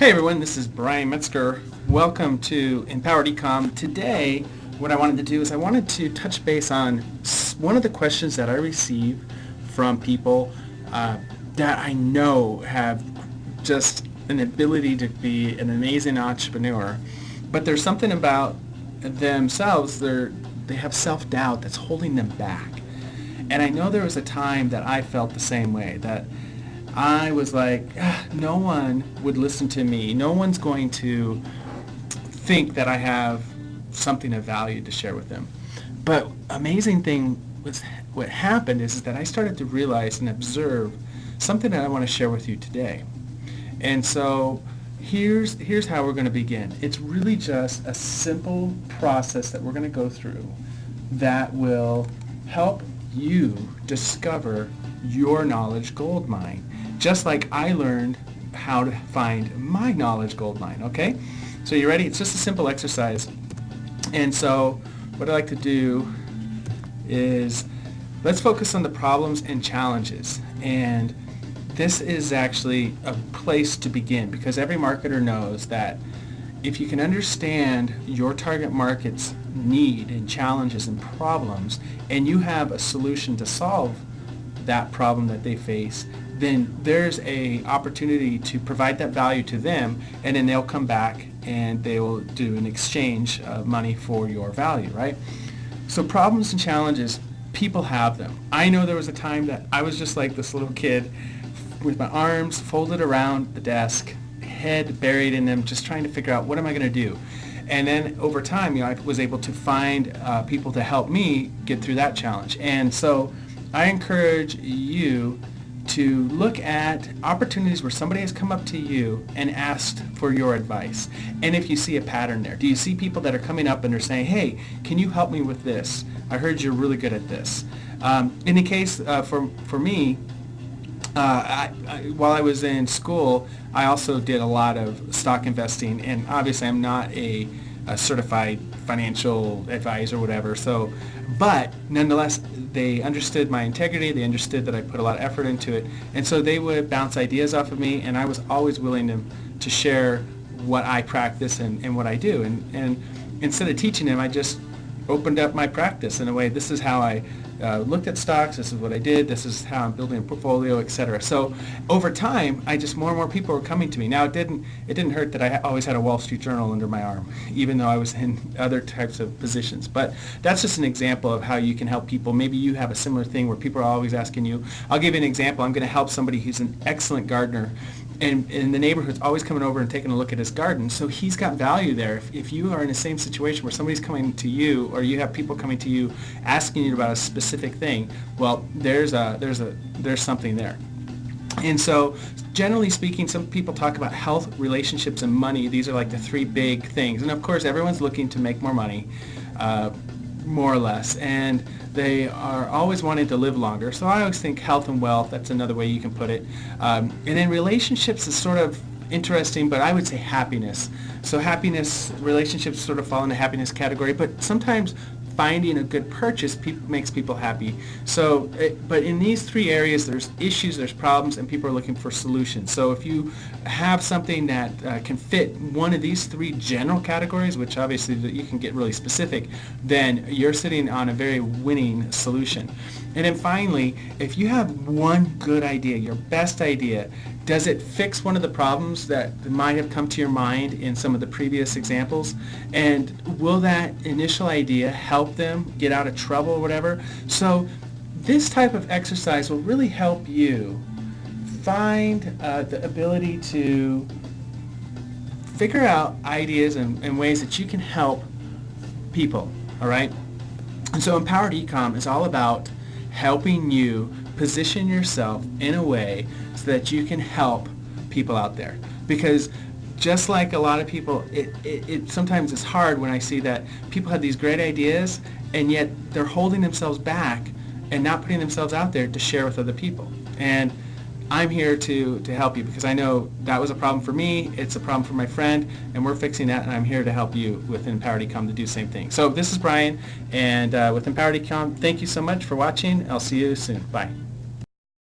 Hey everyone, this is Brian Metzger. Welcome to Empowered Ecom. Today, what I wanted to do is I wanted to touch base on one of the questions that I receive from people that I know have just an ability to be an amazing entrepreneur, but there's something about themselves, they have self-doubt that's holding them back. And I know there was a time that I felt the same way, that I was like, no one would listen to me. No one's going to think that I have something of value to share with them. But amazing thing was what happened is that I started to realize and observe something that I want to share with you today. And so here's how we're going to begin. It's really just a simple process that we're going to go through that will help you discover your knowledge gold mine, just like I learned how to find my knowledge gold mine, okay? So you ready? It's just a simple exercise. And so what I like to do is let's focus on the problems and challenges. And this is actually a place to begin, because every marketer knows that if you can understand your target market's need and challenges and problems, and you have a solution to solve that problem that they face, then there's a opportunity to provide that value to them, and then they'll come back and they will do an exchange of money for your value, right? So problems and challenges, people have them. I know there was a time that I was just like this little kid with my arms folded around the desk, head buried in them, just trying to figure out what am I going to do. And then over time, I was able to find people to help me get through that challenge. And so I encourage you to look at opportunities where somebody has come up to you and asked for your advice. And if you see a pattern there, do you see people that are coming up and they're saying, hey, can you help me with this? I heard you're really good at this. In the case for me, while I was in school, I also did a lot of stock investing, and obviously I'm not a certified financial advisor or whatever. So, but nonetheless, they understood my integrity. They understood that I put a lot of effort into it, and so they would bounce ideas off of me, and I was always willing to share what I practice and what I do. And instead of teaching them, I just opened up my practice in a way. This is how I looked at stocks. This is what I did. This is how I'm building a portfolio, etc. So over time, more and more people were coming to me. Now it didn't hurt that I always had a Wall Street Journal under my arm, even though I was in other types of positions. But that's just an example of how you can help people. Maybe you have a similar thing where people are always asking you. I'll give you an example. I'm going to help somebody who's an excellent gardener, and in the neighborhood's always coming over and taking a look at his garden. So he's got value there. If you are in the same situation where somebody's coming to you, or you have people coming to you asking you about a specific thing, well, there's something there. And so generally speaking, some people talk about health, relationships, and money. These are like the three big things. And of course, everyone's looking to make more money, more or less. And they are always wanting to live longer. So I always think health and wealth, that's another way you can put it. And then relationships is sort of interesting, but I would say happiness. So happiness, relationships sort of fall in the happiness category, but sometimes finding a good purchase makes people happy. So, but in these three areas, there's issues, there's problems, and people are looking for solutions. So if you have something that can fit one of these three general categories, which obviously you can get really specific, then you're sitting on a very winning solution. And then finally, if you have one good idea, your best idea, does it fix one of the problems that might have come to your mind in some of the previous examples? And will that initial idea help them get out of trouble or whatever? So this type of exercise will really help you find the ability to figure out ideas and ways that you can help people, all right? And so Empowered Ecom is all about helping you position yourself in a way so that you can help people out there. Because just like a lot of people, it sometimes is hard when I see that people have these great ideas and yet they're holding themselves back and not putting themselves out there to share with other people. And I'm here to help you, because I know that was a problem for me, it's a problem for my friend, and we're fixing that, and I'm here to help you with Empowered Ecom to do the same thing. So this is Brian, and with Empowered Ecom, thank you so much for watching. I'll see you soon. Bye.